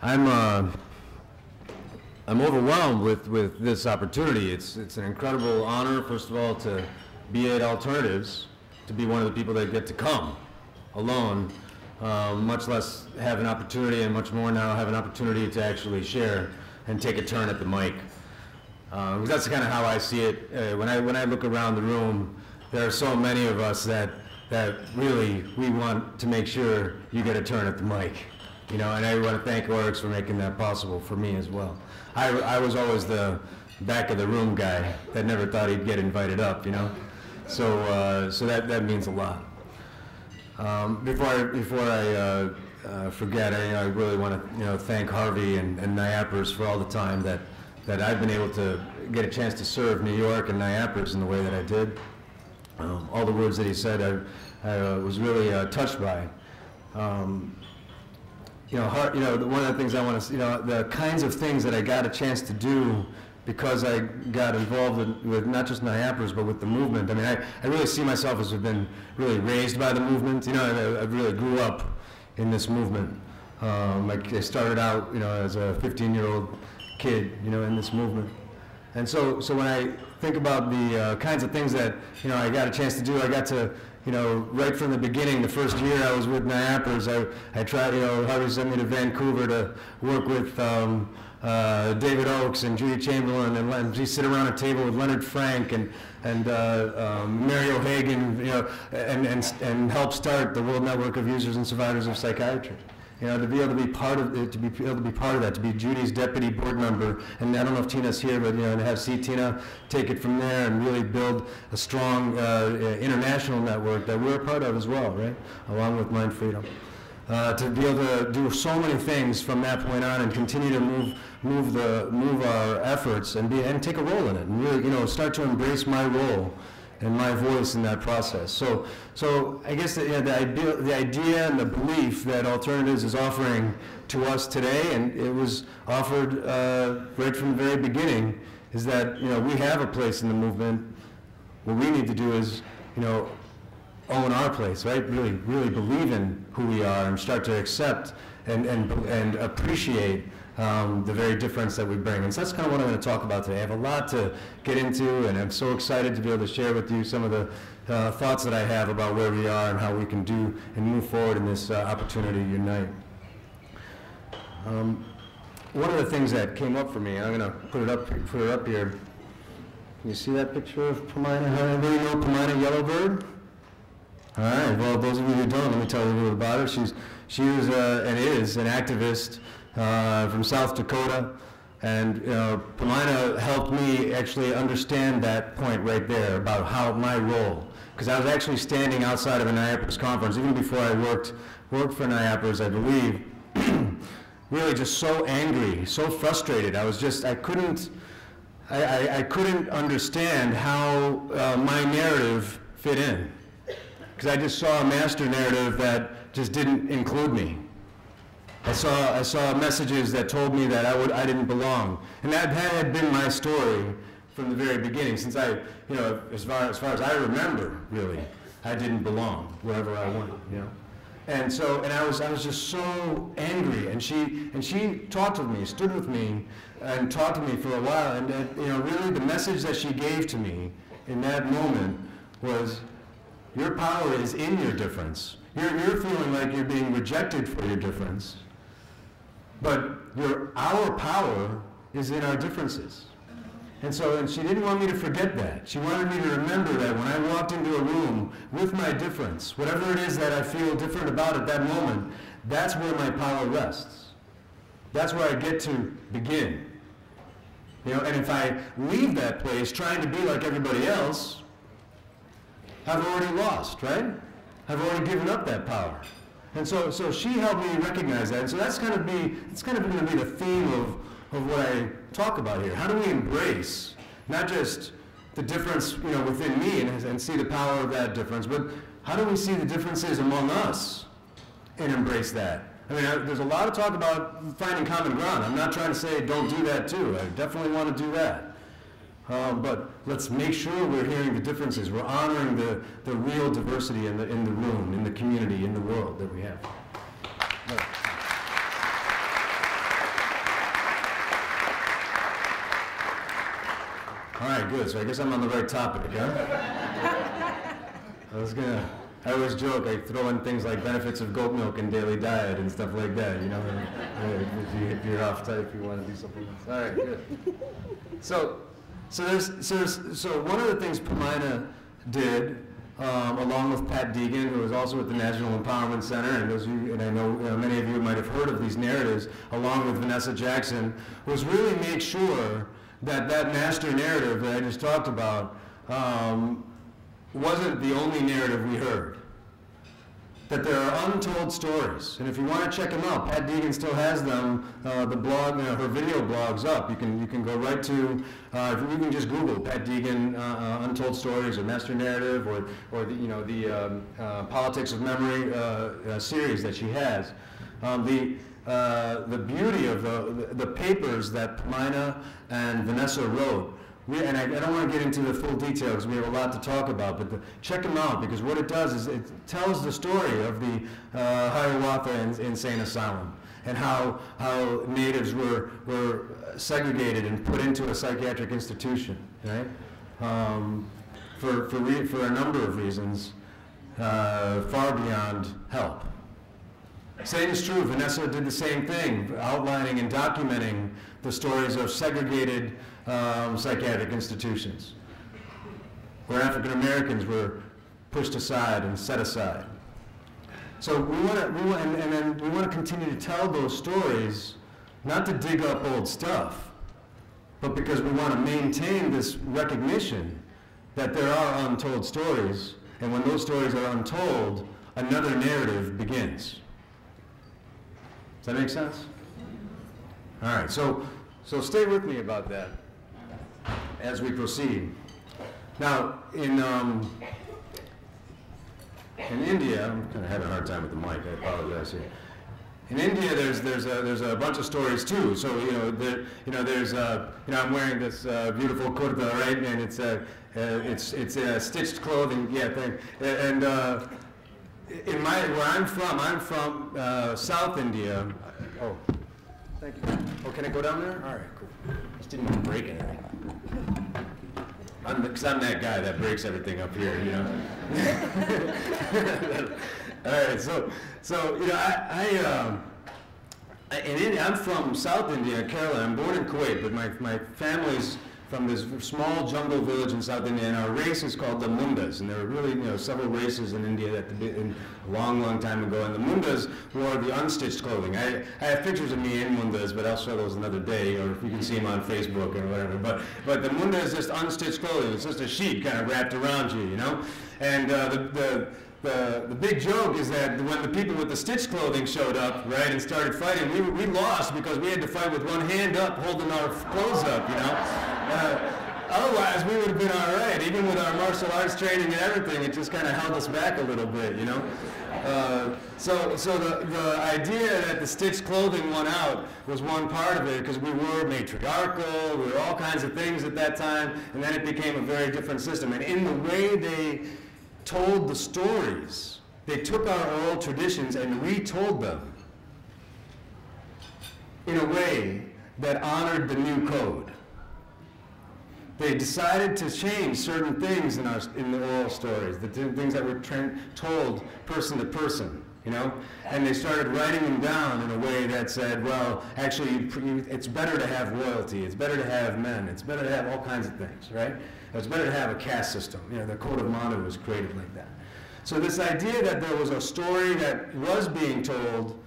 I'm overwhelmed with this opportunity. It's an incredible honor, first of all, to be at Alternatives, to be one of the people that get to come alone, much less have an opportunity, and much more now have an opportunity to actually share and take a turn at the mic. Because that's kind of how I see it. When I look around the room, there are so many of us that really we want to make sure you get a turn at the mic. You know, and I want to thank Oryx for making that possible for me as well. I was always the back of the room guy that never thought he'd get invited up, you know. So that means a lot. Before I forget, I really want to thank Harvey and NIAPRS for all the time that I've been able to get a chance to serve New York and NIAPRS in the way that I did. All the words that he said, I was really touched by. One of the things I want to, the kinds of things that I got a chance to do because I got involved with not just NIAPRS, but with the movement. I mean, I really see myself as have been really raised by the movement. You know, I really grew up in this movement. I started out, as a 15-year-old kid, in this movement. And so when I think about the kinds of things that, I got a chance to do, I got to, right from the beginning, the first year I was with NIAPRS, I tried, Harvey sent me to Vancouver to work with David Oakes and Judy Chamberlain, and we sit around a table with Leonard Frank and Mary O'Hagan, and help start the World Network of Users and Survivors of Psychiatry. To be able to be part of it, to be Judy's deputy board member, and I don't know if Tina's here, but to see Tina take it from there and really build a strong international network that we're a part of as well, right? Along with Mind Freedom. To be able to do so many things from that point on and continue to move our efforts and take a role in it, and really start to embrace my role and my voice in that process. So I guess the idea and the belief that Alternatives is offering to us today, and it was offered right from the very beginning, is that we have a place in the movement. What we need to do is own our place, right? Really believe in who we are and start to accept and appreciate the very difference that we bring. And so that's kind of what I'm going to talk about today. I have a lot to get into, and I'm so excited to be able to share with you some of the thoughts that I have about where we are and how we can do and move forward in this opportunity to unite. One of the things that came up for me, I'm going to put it up here. Can you see that picture of Pomina? Anybody know Pomina Yellowbird? All right, well, those of you who don't, let me tell you a little about her. She was and is an activist from South Dakota, and Pomina helped me actually understand that point right there about how my role, because I was actually standing outside of a NIAPRS conference, even before I worked for NIAPRS, I believe, really just so angry, so frustrated. I couldn't understand how my narrative fit in, because I just saw a master narrative that just didn't include me. I saw messages that told me that I didn't belong, and that had been my story from the very beginning. Since I, as far as I remember, really, I didn't belong wherever I went, And I was just so angry, and she talked with me, stood with me, and talked to me for a while, and really the message that she gave to me in that moment was, your power is in your difference. You're feeling like you're being rejected for your difference. But our power is in our differences. And she didn't want me to forget that. She wanted me to remember that when I walked into a room with my difference, whatever it is that I feel different about at that moment, that's where my power rests. That's where I get to begin. And if I leave that place trying to be like everybody else, I've already lost, right? I've already given up that power. And so she helped me recognize that. And so it's kind of going to be the theme of what I talk about here. How do we embrace not just the difference, within me and see the power of that difference, but how do we see the differences among us and embrace that? I mean, there's a lot of talk about finding common ground. I'm not trying to say don't do that too. I definitely want to do that. But let's make sure we're hearing the differences. We're honoring the real diversity in the room, in the community, in the world that we have. All right, good. So I guess I'm on the right topic, huh? I always joke, I throw in things like benefits of goat milk and daily diet and stuff like that, you know, if you're off type, if you want to do something else. All right, good. So one of the things Pamina did, along with Pat Deegan, who was also at the National Empowerment Center, and I know many of you might have heard of these narratives, along with Vanessa Jackson, was really make sure that that master narrative that I just talked about wasn't the only narrative we heard. That there are untold stories, and if you want to check them out, Pat Deegan still has them. The blog, her video blog's up. You can go right to. You can just Google Pat Deegan untold stories or master narrative or the politics of memory series that she has. The beauty of the papers that Pamina and Vanessa wrote. And I don't want to get into the full details, we have a lot to talk about, but check them out, because what it does is it tells the story of the Hiawatha Insane Asylum and how natives were segregated and put into a psychiatric institution, right? For a number of reasons, far beyond help. Same is true, Vanessa did the same thing, outlining and documenting the stories of segregated psychiatric institutions, where African Americans were pushed aside and set aside. So we want to continue to tell those stories, not to dig up old stuff, but because we want to maintain this recognition that there are untold stories, and when those stories are untold, another narrative begins. Does that make sense? All right, so stay with me about that as we proceed. Now, in India, I'm kind of having a hard time with the mic. I apologize here. In India, there's a bunch of stories too. So there's I'm wearing this beautiful kurta, right? And it's stitched clothing. Yeah, and where I'm from South India. Oh, thank you. Oh, can I go down there? All right, cool. Just didn't want to break anything. Because I'm that guy that breaks everything up here, you know. All right, so in India, I'm from South India, Kerala. I'm born in Kuwait, but my family's from this small jungle village in South India, and our race is called the Mundas, and there were really several races in India a long time ago, and the Mundas wore the unstitched clothing. I have pictures of me in Mundas, but I'll show those another day, or if you can see them on Facebook or whatever. But the Munda is just unstitched clothing. It's just a sheet kind of wrapped around you, you know. And the big joke is that when the people with the stitched clothing showed up, right, and started fighting, we lost because we had to fight with one hand up, holding our clothes up, you know. Otherwise, we would have been all right. Even with our martial arts training and everything, it just kind of held us back a little bit, you know. So the idea that the stitched clothing won out was one part of it, because we were matriarchal, we were all kinds of things at that time, and then it became a very different system. And in the way they told the stories, they took our oral traditions and retold them in a way that honored the new code. They decided to change certain things in the oral stories, the things that were told person to person, you know? And they started writing them down in a way that said, well, actually, it's better to have royalty, it's better to have men, it's better to have all kinds of things, right? It's better to have a caste system. You know, the Code of Manu was created like that. So this idea that there was a story that was being told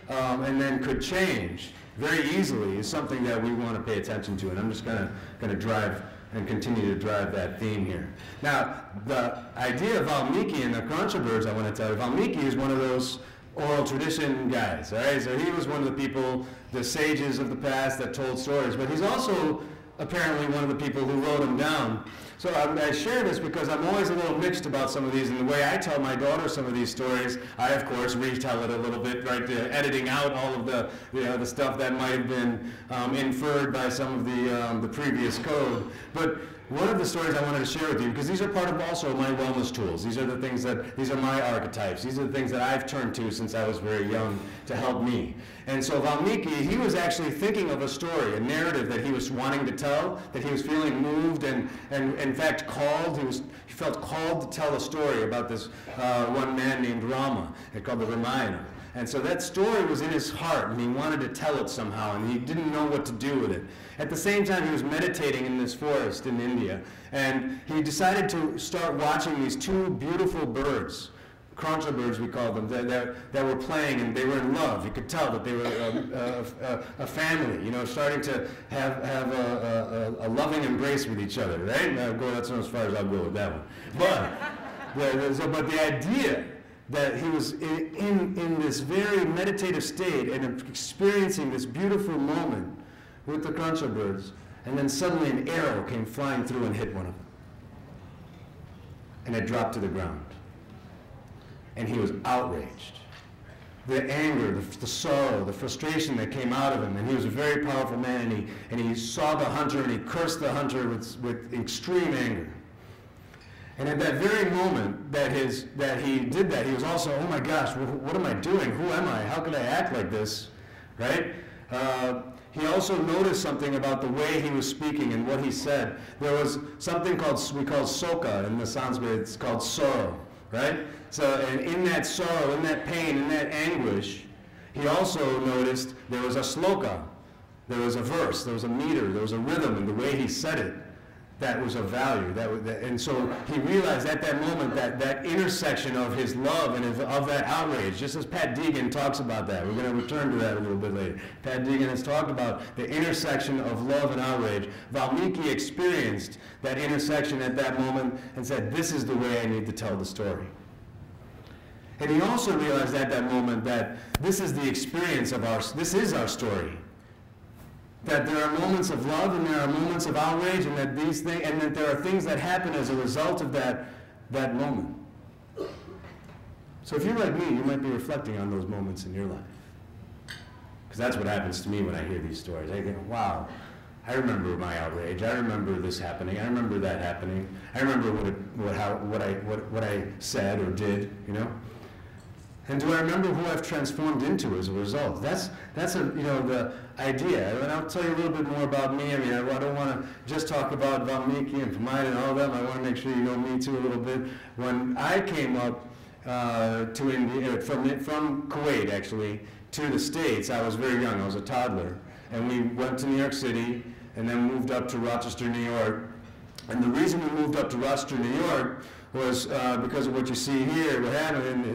and then could change very easily is something that we want to pay attention to, and I'm just going to drive and continue to drive that theme here. Now, the idea of Valmiki and the Crunchabirds, I want to tell you, Valmiki is one of those oral tradition guys, all right? So he was one of the people, the sages of the past that told stories, but he's also apparently one of the people who wrote them down. So I share this because I'm always a little mixed about some of these, and the way I tell my daughter some of these stories, I of course retell it a little bit, right, editing out all of the stuff that might have been inferred by some of the previous code. But one of the stories I wanted to share with you, because these are part of also my wellness tools. These are the things these are my archetypes. These are the things that I've turned to since I was very young to help me. And so Valmiki, he was actually thinking of a story, a narrative that he was wanting to tell, that he was feeling moved and in fact called. He felt called to tell a story about this one man named Rama, called the Ramayana. And so that story was in his heart, and he wanted to tell it somehow, and he didn't know what to do with it. At the same time, he was meditating in this forest in India, and he decided to start watching these two beautiful birds, concha birds we call them, that were playing, and they were in love. You could tell that they were a family, you know, starting to have a loving embrace with each other, right? That's not as far as I'll go with that one. But the idea that he was in this very meditative state and experiencing this beautiful moment with the concha birds, and then suddenly an arrow came flying through and hit one of them. And it dropped to the ground. And he was outraged. The anger, the sorrow, the frustration that came out of him, and he was a very powerful man, and he saw the hunter and he cursed the hunter with extreme anger. And at that very moment that he did that, he was also, oh my gosh, what am I doing? Who am I? How can I act like this? Right? He also noticed something about the way he was speaking and what he said. There was something we call soka in the Sanskrit. It's called sorrow, right? So, and in that sorrow, in that pain, in that anguish, he also noticed there was a sloka, there was a verse, there was a meter, there was a rhythm in the way he said it. That was of value. And so he realized at that moment that intersection of his love and of that outrage, just as Pat Deegan talks about that. We're going to return to that a little bit later. Pat Deegan has talked about the intersection of love and outrage. Valmiki experienced that intersection at that moment and said, this is the way I need to tell the story. And he also realized at that moment that this is the experience of this is our story. That there are moments of love and there are moments of outrage, and that there are things that happen as a result of that moment. So if you're like me, you might be reflecting on those moments in your life. Because that's what happens to me when I hear these stories. I think, wow, I remember my outrage. I remember this happening. I remember that happening. I remember what I said or did, you know? And do I remember who I've transformed into as a result? That's the idea. And I'll tell you a little bit more about me. I mean, I don't want to just talk about Valmiki and Pramod and all of them. I want to make sure you know me too a little bit. When I came up to India, from Kuwait actually, to the States, I was very young. I was a toddler. And we went to New York City and then moved up to Rochester, New York. And the reason we moved up to Rochester, New York was because of what you see here. What happened,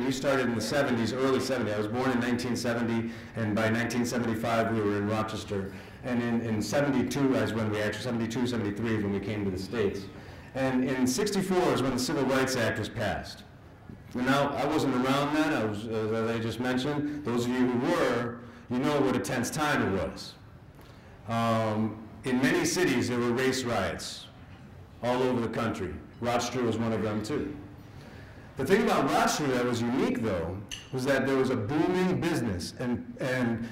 we started in the 70s, early 70s. I was born in 1970, and by 1975 we were in Rochester. And in 72 is when 72, 73 is when we came to the States. And in 64 is when the Civil Rights Act was passed. Now, I wasn't around then, as I just mentioned. Those of you who were, you know what a tense time it was. In many cities there were race riots all over the country. Rochester was one of them too. The thing about Rochester that was unique though was that there was a booming business, and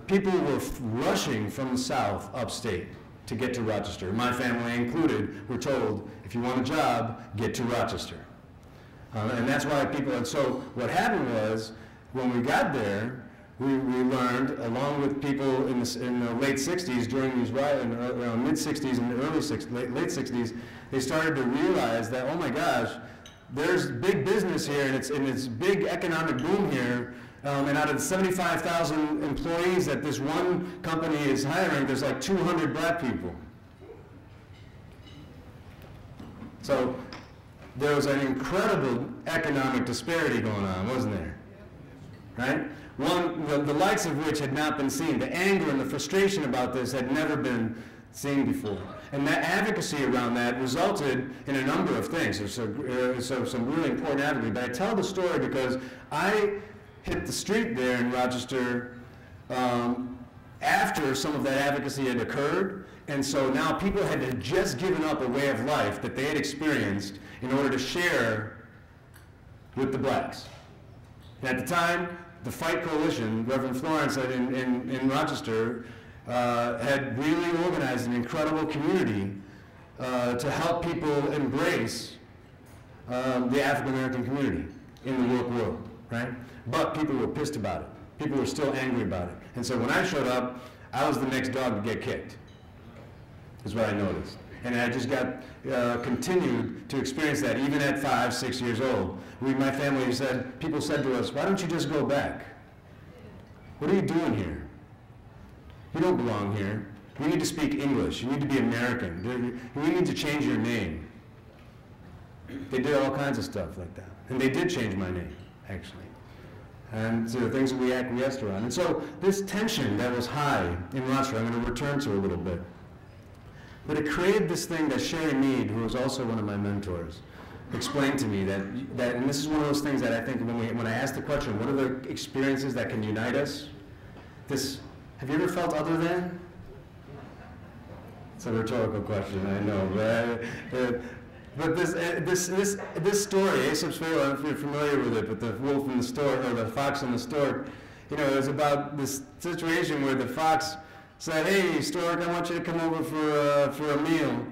people were rushing from the south upstate to get to Rochester. My family included were told, if you want a job, get to Rochester. And that's why people, and so what happened was, when we got there, we learned, along with people in the late 60s, during these riots, around mid-60s and late 60s, they started to realize that, oh my gosh, there's big business here, and it's big economic boom here, and out of the 75,000 employees that this one company is hiring, there's like 200 black people. So there was an incredible economic disparity going on, wasn't there? Right? The likes of which had not been seen. The anger and the frustration about this had never been seen before. And that advocacy around that resulted in a number of things. There's some really important advocacy. But I tell the story because I hit the street there in Rochester after some of that advocacy had occurred, and so now people had just given up a way of life that they had experienced in order to share with the blacks. And at the time, the Fight Coalition, Reverend Florence in Rochester, had really organized an incredible community to help people embrace the African American community in the woke world, right? But people were pissed about it. People were still angry about it. And so when I showed up, I was the next dog to get kicked, is what I noticed. And I just got continued to experience that even at 5, 6 years old. My family said, people said to us, why don't you just go back? What are you doing here? You don't belong here. You need to speak English. You need to be American. You need to change your name. They did all kinds of stuff like that. And they did change my name, actually. And so things that we acquiesced around. And so this tension that was high in Rochester, I'm going to return to a little bit. But it created this thing that Sherry Mead, who was also one of my mentors, explained to me that and this is one of those things that I think when I ask the question, what are the experiences that can unite us? Have you ever felt other than? It's a rhetorical question, I know, but this story, Aesop's Fable, I don't know if you're familiar with it, but the wolf in the stork, or the fox and the stork, you know, is about this situation where the fox said, hey, stork, I want you to come over for a meal.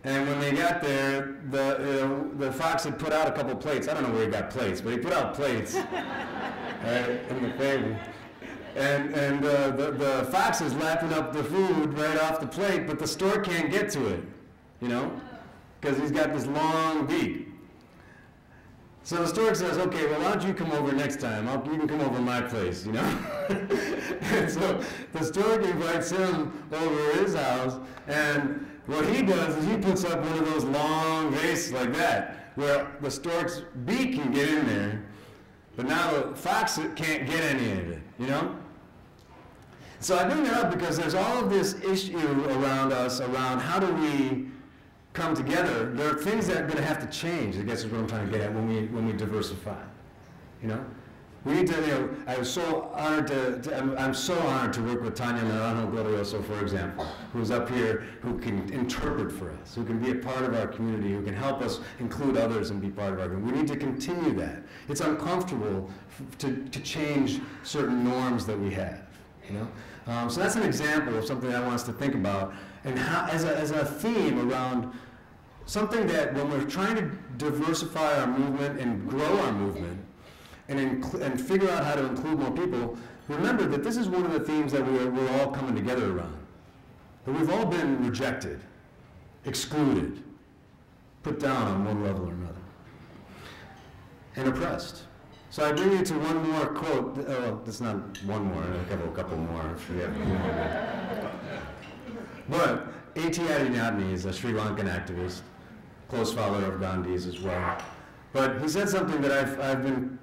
And when they got there, the fox had put out a couple plates. I don't know where he got plates, but he put out plates in the fable. And the fox is lapping up the food right off the plate, but the stork can't get to it, you know, because he's got this long beak. So the stork says, okay, well, why don't you come over next time? You can come over to my place, you know? And so the stork invites him over to his house, and what he does is he puts up one of those long vases like that, where the stork's beak can get in there, but now the fox can't get any of it, you know? So I bring that up because there's all of this issue around us, around how do we come together. There are things that are going to have to change, I guess is what I'm trying to get at when we diversify, you know? We need to, you know, I'm so honored to work with Tanya Naranjo Glorioso, for example, who's up here, who can interpret for us, who can be a part of our community, who can help us include others and be part of our community. We need to continue that. It's uncomfortable to change certain norms that we have, you know? So that's an example of something I want us to think about, and how, as a theme around something that when we're trying to diversify our movement and grow our movement, and figure out how to include more people, remember that this is one of the themes that we're all coming together around. That we've all been rejected, excluded, put down on one level or another, and oppressed. So I bring you to one more quote. That's not one more, a couple more. But A.T. Adinatni is a Sri Lankan activist, close follower of Gandhi's as well. But he said something that I've been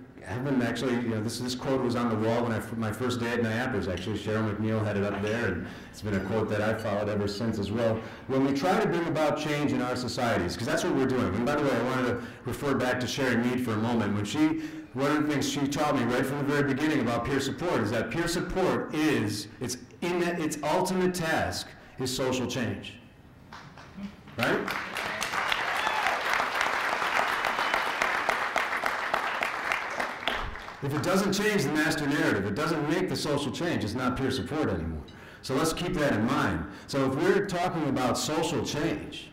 actually, you know, this quote was on the wall when my first day at NIAPRS, actually. Cheryl McNeil had it up there, and it's been a quote that I've followed ever since as well. When we try to bring about change in our societies, because that's what we're doing. And by the way, I wanted to refer back to Sherry Mead for a moment. One of the things she taught me right from the very beginning about peer support is that peer support its ultimate task is social change, right? If it doesn't change the master narrative, it doesn't make the social change, it's not peer support anymore. So let's keep that in mind. So if we're talking about social change,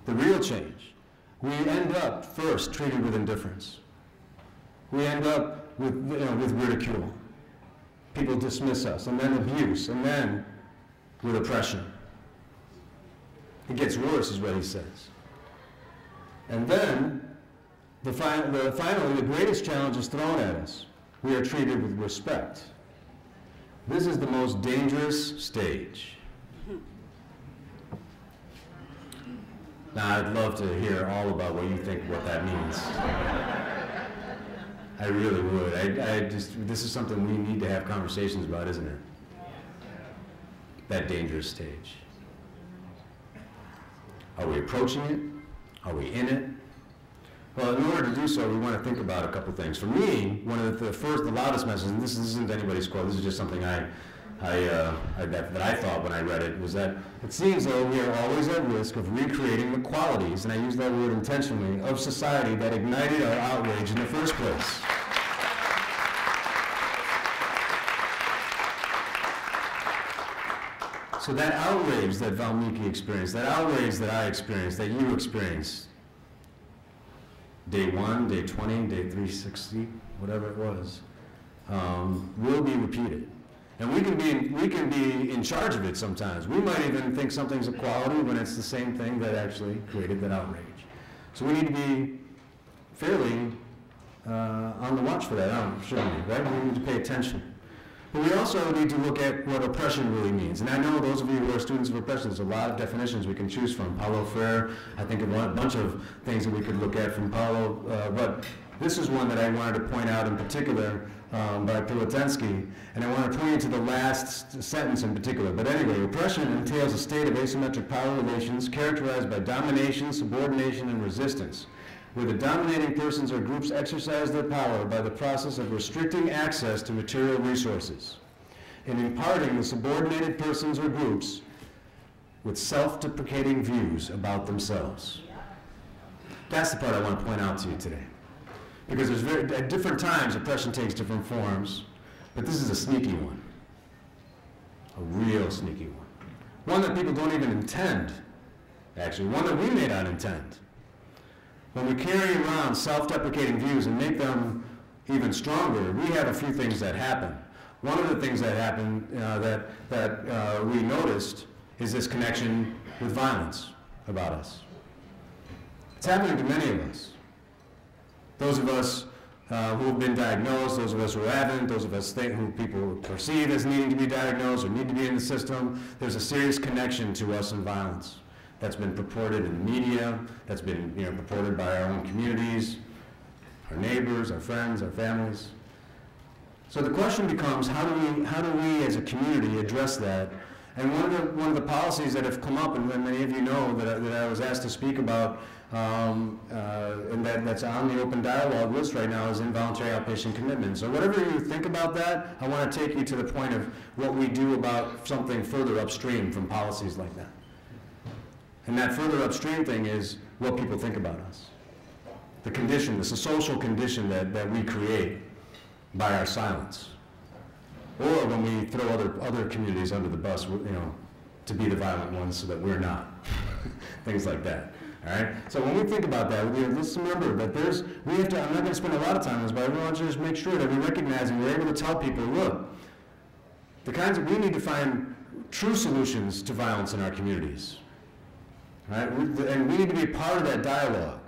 the real change, we end up first treated with indifference. We end up with ridicule. People dismiss us, and then abuse, and then with oppression. It gets worse, is what he says. And then, finally, the greatest challenge is thrown at us. We are treated with respect. This is the most dangerous stage. Now, I'd love to hear all about what you think what that means. I really would. This is something we need to have conversations about, isn't it? That dangerous stage. Are we approaching it? Are we in it? Well, in order to do so, we want to think about a couple things. For me, one of the loudest messages, and this isn't anybody's quote, this is just something I that I thought when I read it was that it seems though we are always at risk of recreating the qualities, and I use that word intentionally, of society that ignited our outrage in the first place. So that outrage that Valmiki experienced, that outrage that I experienced, that you experienced, day 1, day 20, day 360, whatever it was, will be repeated. And we can be in charge of it sometimes. We might even think something's equality when it's the same thing that actually created that outrage. So we need to be fairly on the watch for that, shouldn't we, right? We need to pay attention. But we also need to look at what oppression really means. And I know those of you who are students of oppression, there's a lot of definitions we can choose from. Paulo Freire, I think of a bunch of things that we could look at from Paulo, but this is one that I wanted to point out in particular by Pilotensky, and I want to point you to the last sentence in particular. But anyway, oppression entails a state of asymmetric power relations characterized by domination, subordination, and resistance, where the dominating persons or groups exercise their power by the process of restricting access to material resources and imparting the subordinated persons or groups with self-deprecating views about themselves. That's the part I want to point out to you today. Because at different times, oppression takes different forms, but this is a sneaky one. A real sneaky one. One that people don't even intend, actually. One that we may not intend. When we carry around self-deprecating views and make them even stronger, we have a few things that happen. One of the things that happened that we noticed is this connection with violence about us. It's happening to many of us. Those of us who have been diagnosed, those of us who haven't, those of us who people perceive as needing to be diagnosed or need to be in the system, there's a serious connection to us and violence that's been purported in the media, that's been purported by our own communities, our neighbors, our friends, our families. So the question becomes, how do we as a community address that? And one of the policies that have come up, and many of you know that I was asked to speak about, and that's on the open dialogue list right now, is involuntary outpatient commitment. So whatever you think about that, I want to take you to the point of what we do about something further upstream from policies like that. And that further upstream thing is what people think about us. The condition, the social condition that we create by our silence. Or when we throw other communities under the bus, to be the violent ones so that we're not. Things like that. All right? So when we think about that, let's remember that I'm not going to spend a lot of time on this, but I want to just make sure that we recognize and we're able to tell people, look, we need to find true solutions to violence in our communities. Right? And we need to be part of that dialogue,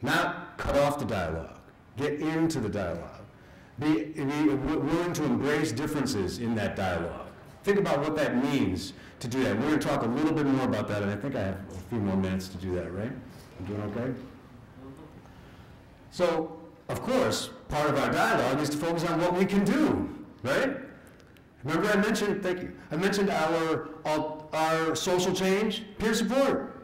not cut off the dialogue. Get into the dialogue. Be willing to embrace differences in that dialogue. Think about what that means to do that. We're going to talk a little bit more about that, and I think I have a few more minutes to do that, right? I'm doing okay? So, of course, part of our dialogue is to focus on what we can do, right? Remember I mentioned our social change, peer support.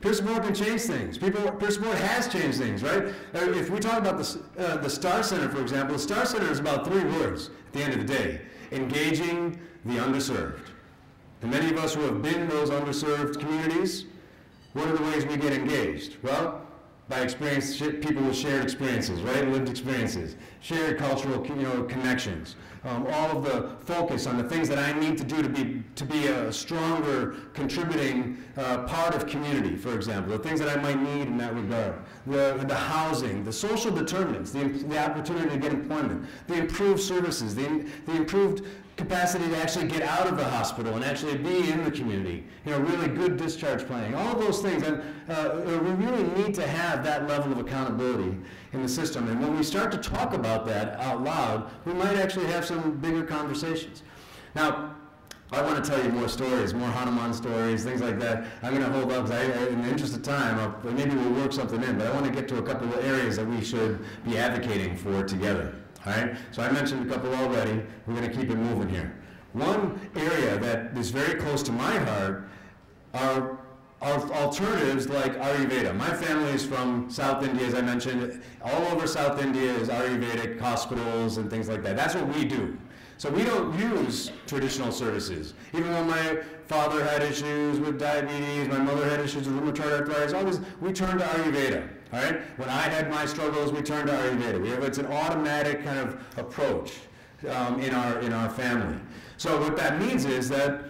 Peer support can change things. Peer support has changed things, right? If we talk about the STAR Center, for example, the STAR Center is about 3 words at the end of the day. Engaging the underserved. And many of us who have been in those underserved communities, what are the ways we get engaged? Well, by people with shared experiences, right? Lived experiences, shared cultural connections. All of the focus on the things that I need to do to be a stronger contributing part of community, for example, the things that I might need in that regard. The housing, the social determinants, the opportunity to get employment, the improved services, the improved capacity to actually get out of the hospital and actually be in the community. Really good discharge planning, all of those things. And we really need to have that level of accountability in the system. And when we start to talk about that out loud, we might actually have some bigger conversations. Now, I want to tell you more stories, more Hanuman stories, things like that. I'm going to hold up, because in the interest of time, maybe we'll work something in, but I want to get to a couple of areas that we should be advocating for together. All right? So I mentioned a couple already. We're going to keep it moving here. One area that is very close to my heart are alternatives like Ayurveda. My family is from South India, as I mentioned. All over South India is Ayurvedic hospitals and things like that. That's what we do. So we don't use traditional services. Even when my father had issues with diabetes, my mother had issues with rheumatoid arthritis, all this, we turned to Ayurveda, all right? When I had my struggles, we turned to Ayurveda. It's an automatic kind of approach in our family. So what that means is that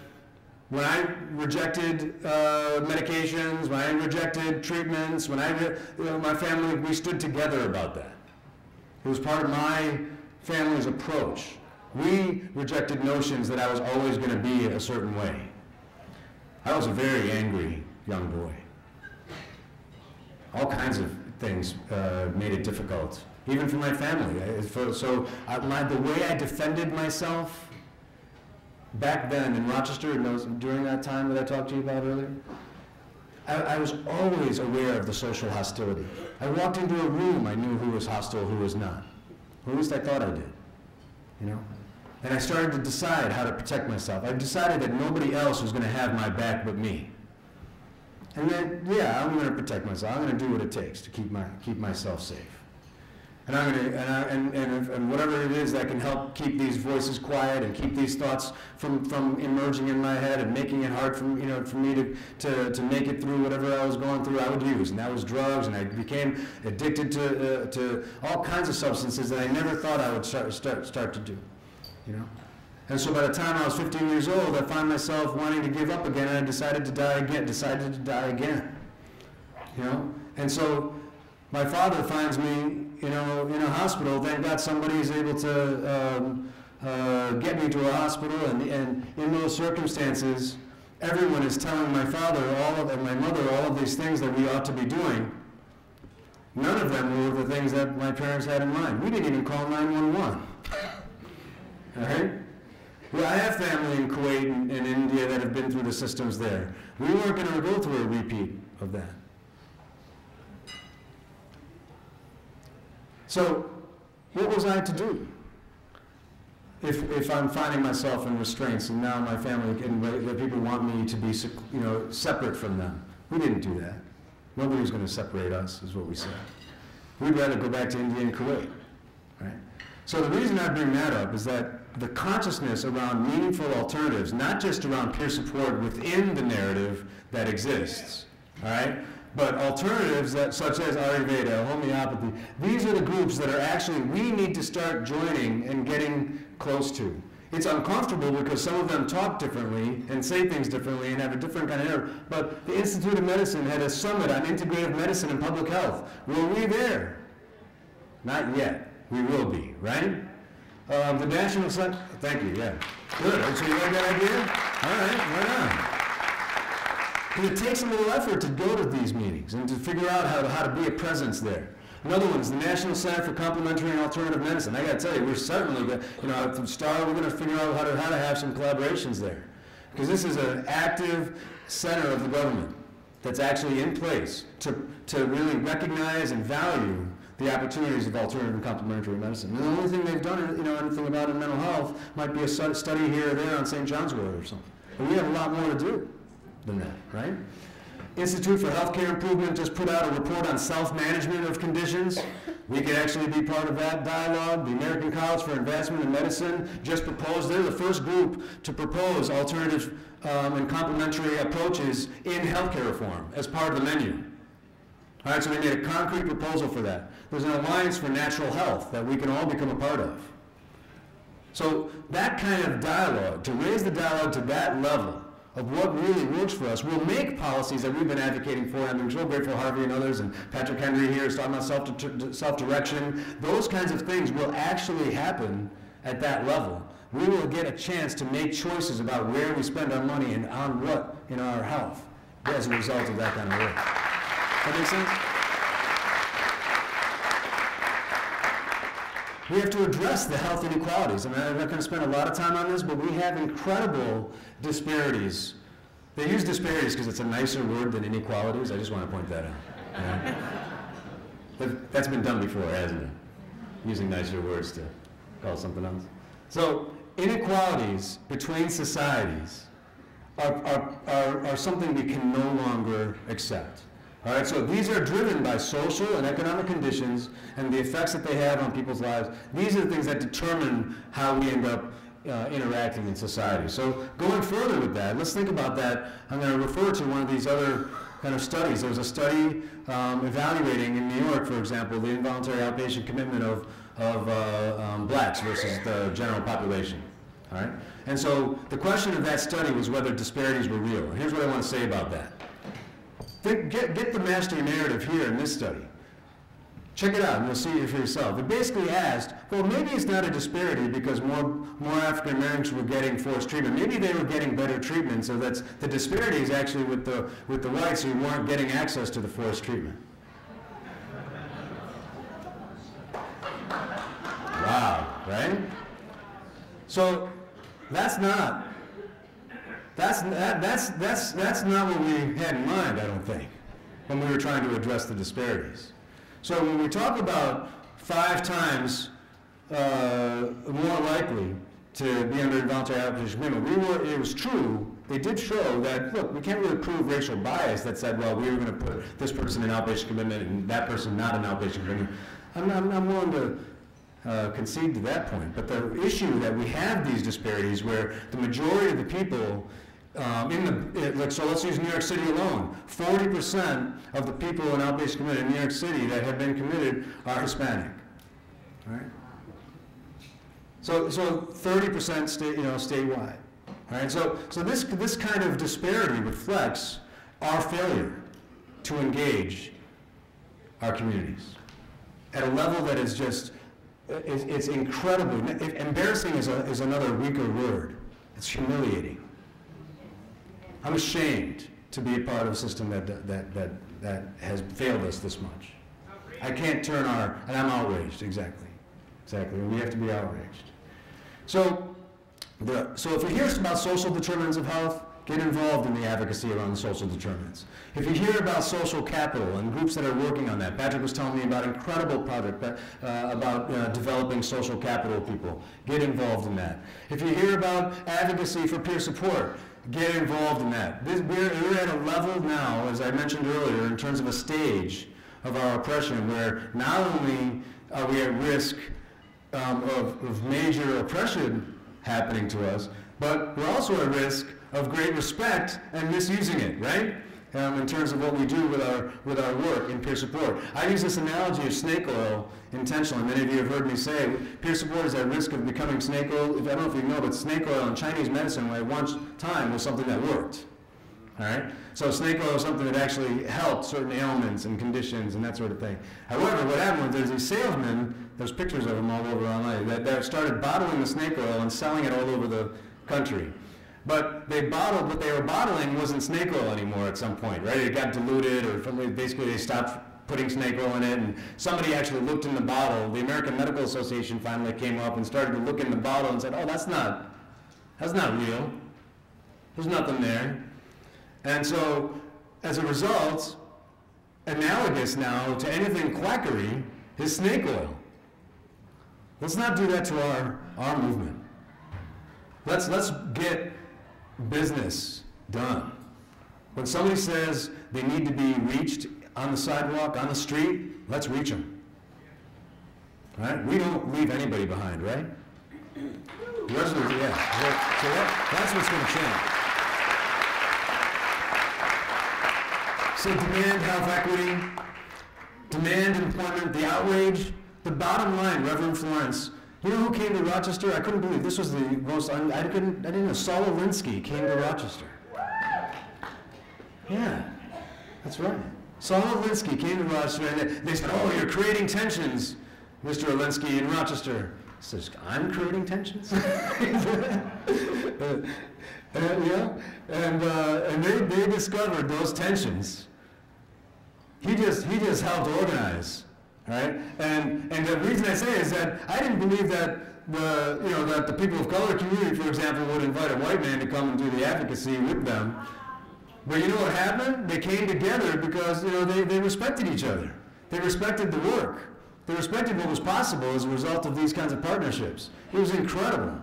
when I rejected medications, when I rejected treatments, when my family, we stood together about that. It was part of my family's approach. We rejected notions that I was always going to be a certain way. I was a very angry young boy. All kinds of things made it difficult, even for my family. The way I defended myself back then in Rochester, during that time that I talked to you about earlier, I was always aware of the social hostility. I walked into a room, I knew who was hostile, who was not. Or at least I thought I did, you know? And I started to decide how to protect myself. I decided that nobody else was going to have my back but me. And then, yeah, I'm going to protect myself. I'm going to do what it takes to keep myself safe. And I'm going to, and whatever it is that can help keep these voices quiet and keep these thoughts from emerging in my head and making it hard for me to make it through whatever I was going through, I would use. And that was drugs, and I became addicted to all kinds of substances that I never thought I would start to do, you know. And so by the time I was 15 years old, I found myself wanting to give up again, and I decided to die again, you know. And so my father finds me, you know, in a hospital. Thank God somebody is able to get me to a hospital, and in those circumstances, everyone is telling my father and my mother all of these things that we ought to be doing. None of them were the things that my parents had in mind. We didn't even call 911. All right? Well, I have family in Kuwait and in India that have been through the systems there. We weren't going to go through a repeat of that. So, what was I to do if I'm finding myself in restraints and now my family and the people want me to be, you know, separate from them? We didn't do that. Nobody was going to separate us, is what we said. We'd rather go back to India and Kuwait, right? So the reason I bring that up is that the consciousness around meaningful alternatives, not just around peer support within the narrative that exists, all right? But alternatives such as Ayurveda, homeopathy, these are the groups that are actually, we need to start joining and getting close to. It's uncomfortable because some of them talk differently and say things differently and have a different kind of error. But the Institute of Medicine had a summit on integrative medicine and public health. Were we there? Not yet. We will be, right? The National Center, thank you, yeah. Good, so you like that idea? All right, right on. Because it takes a little effort to go to these meetings and to figure out how to be a presence there. Another one is the National Center for Complementary and Alternative Medicine. I got to tell you, we're certainly going to, you know, at the start, we're going to figure out how to have some collaborations there. Because this is an active center of the government that's actually in place to really recognize and value the opportunities of alternative and complementary medicine. And the only thing they've done, you know, anything about in mental health might be a study here or there on St. John's Wort or something. But we have a lot more to do than that, right? Institute for Healthcare Improvement just put out a report on self-management of conditions. We could actually be part of that dialogue. The American College for Advancement in Medicine just proposed, they're the first group to propose alternative and complementary approaches in healthcare reform as part of the menu. All right, so we made a concrete proposal for that. There's an alliance for natural health that we can all become a part of. So that kind of dialogue, to raise the dialogue to that level of what really works for us, will make policies that we've been advocating for, and I'm so grateful Harvey and others, and Patrick Henry here is talking about self-direction. Those kinds of things will actually happen at that level. We will get a chance to make choices about where we spend our money and on what in our health as a result of that kind of work. That make sense? We have to address the health inequalities. I mean, I'm not going to spend a lot of time on this, but we have incredible disparities. They use disparities because it's a nicer word than inequalities. I just want to point that out. Yeah. That's been done before, hasn't it? Using nicer words to call something else. So inequalities between societies are something we can no longer accept. All right, so these are driven by social and economic conditions and the effects that they have on people's lives. These are the things that determine how we end up interacting in society. So going further with that, let's think about that. I'm going to refer to one of these other kind of studies. There was a study evaluating in New York, for example, the involuntary outpatient commitment of blacks versus the general population. All right? And so the question of that study was whether disparities were real. And here's what I want to say about that. Get the master narrative here in this study. Check it out and you'll see it for yourself. It basically asked, well, maybe it's not a disparity because more African Americans were getting forced treatment. Maybe they were getting better treatment, so that's the disparity is actually with the whites who weren't getting access to the forced treatment. Wow, right? So that's not what we had in mind, I don't think, when we were trying to address the disparities. So when we talk about 5 times more likely to be under involuntary outpatient commitment, it was true, they did show that, look, we can't really prove racial bias that said, well, we were going to put this person in outpatient commitment and that person not in outpatient commitment. I'm willing to concede to that point. But the issue that we have these disparities where the majority of the people so let's use New York City alone. 40% of the people in outpatient commitment in New York City that have been committed are Hispanic. All right? So 30% statewide. All right? So this kind of disparity reflects our failure to engage our communities at a level that is just it's incredibly embarrassing is another weaker word. It's humiliating. I'm ashamed to be a part of a system that has failed us this much. I can't turn and I'm outraged, exactly. We have to be outraged. So if you hear about social determinants of health, get involved in the advocacy around the social determinants. If you hear about social capital and groups that are working on that, Patrick was telling me about an incredible project about developing social capital people, get involved in that. If you hear about advocacy for peer support, get involved in that. We're at a level now, as I mentioned earlier, in terms of a stage of our oppression where not only are we at risk of major oppression happening to us, but we're also at risk of great respect and misusing it, right? In terms of what we do with our work in peer support. I use this analogy of snake oil intentionally. Many of you have heard me say peer support is at risk of becoming snake oil. I don't know if you know, but snake oil in Chinese medicine at one time was something that worked. All right? So snake oil is something that actually helped certain ailments and conditions and that sort of thing. However, what happened was there's these salesmen, there's pictures of them all over online, that started bottling the snake oil and selling it all over the country. But what they were bottling wasn't snake oil anymore at some point, right? It got diluted, or basically they stopped putting snake oil in it, and somebody actually looked in the bottle. The American Medical Association finally came up and started to look in the bottle and said, oh, that's not real. There's nothing there. And so, as a result, analogous now to anything quackery is snake oil. Let's not do that to our movement. Let's get business done. When somebody says they need to be reached on the sidewalk, on the street, let's reach them. Right? We don't leave anybody behind, right? The rest of it, yeah. So that's what's going to change. So demand health equity, demand employment, the outrage, the bottom line, Reverend Florence. You know who came to Rochester? I couldn't believe this was the most, I didn't know, Saul Alinsky came to Rochester. Yeah, that's right. Saul Alinsky came to Rochester and they said, oh, you're creating tensions, Mr. Alinsky in Rochester. He says, I'm creating tensions? And they discovered those tensions. He just helped organize. Right? And the reason I say is that I didn't believe that the people of color community, for example, would invite a white man to come and do the advocacy with them. But you know what happened? They came together because they respected each other. They respected the work. They respected what was possible as a result of these kinds of partnerships. It was incredible.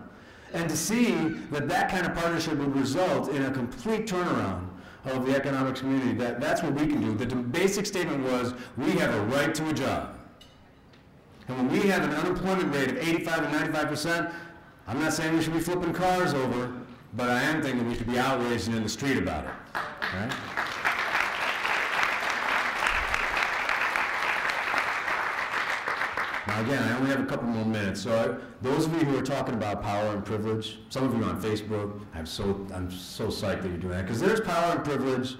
And to see that kind of partnership would result in a complete turnaround of the economic community, that's what we can do. The basic statement was, we have a right to a job. And when we have an unemployment rate of 85 and 95%, I'm not saying we should be flipping cars over, but I am thinking we should be outraged and in the street about it. Right? Now again, I only have a couple more minutes, so those of you who are talking about power and privilege, some of you on Facebook, I'm so psyched that you're doing that, because there's power and privilege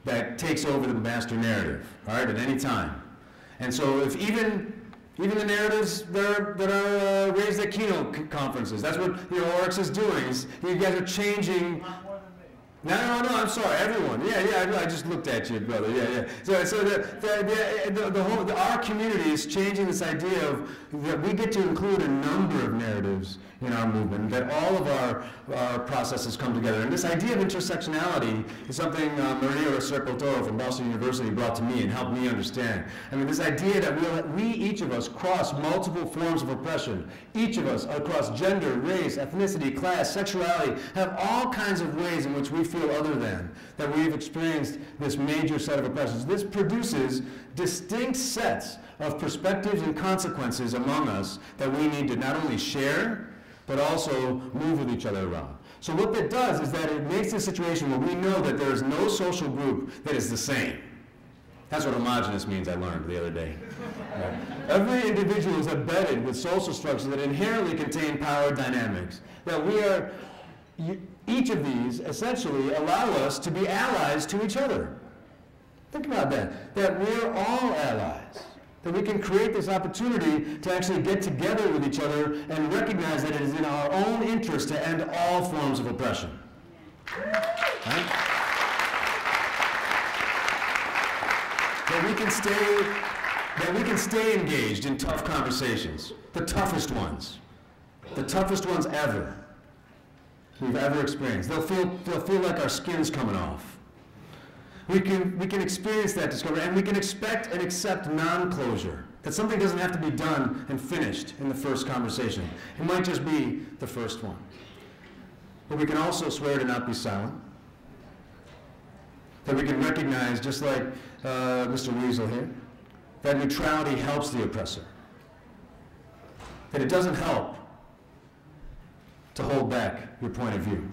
that takes over the master narrative, all right, at any time. And so if even the narratives that are raised at Keynote conferences, that's what Oryx is doing. You guys are changing. No, I'm sorry, everyone. Yeah, I just looked at you, brother. Yeah. So our community is changing this idea of that we get to include a number of narratives in our movement, that all of our processes come together. And this idea of intersectionality is something Maria Serpoltoro from Boston University brought to me and helped me understand. I mean, this idea that we each of us cross multiple forms of oppression. Each of us across gender, race, ethnicity, class, sexuality, have all kinds of ways in which we feel other than, that we've experienced this major set of oppressions. This produces distinct sets of perspectives and consequences among us that we need to not only share, but also move with each other around. So what that does is that it makes a situation where we know that there is no social group that is the same. That's what homogenous means, I learned the other day. Every individual is embedded with social structures that inherently contain power dynamics. That each of these essentially allow us to be allies to each other. Think about that. That we're all allies. That we can create this opportunity to actually get together with each other and recognize that it is in our own interest to end all forms of oppression. Right? That we can stay engaged in tough conversations, the toughest ones ever we've ever experienced. They'll feel like our skin's coming off. We can experience that discovery, and we can expect and accept non-closure, that something doesn't have to be done and finished in the first conversation. It might just be the first one. But we can also swear to not be silent, that we can recognize, just like Mr. Weasel here, that neutrality helps the oppressor, that it doesn't help to hold back your point of view.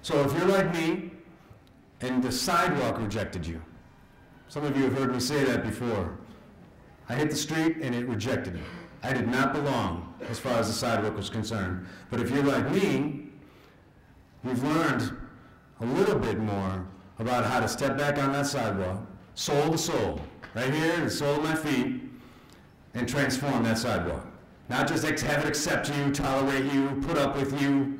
So if you're like me, and the sidewalk rejected you. Some of you have heard me say that before. I hit the street and it rejected me. I did not belong as far as the sidewalk was concerned. But if you're like me, you've learned a little bit more about how to step back on that sidewalk, soul to soul, right here, the sole of my feet, and transform that sidewalk. Not just have it accept you, tolerate you, put up with you,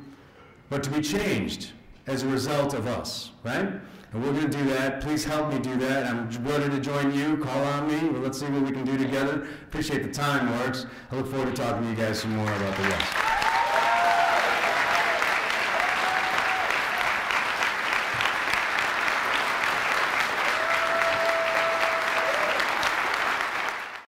but to be changed as a result of us, right? And we're going to do that. Please help me do that. I'm ready to join you. Call on me. Well, let's see what we can do together. Appreciate the time, Oryx. I look forward to talking to you guys some more about the West.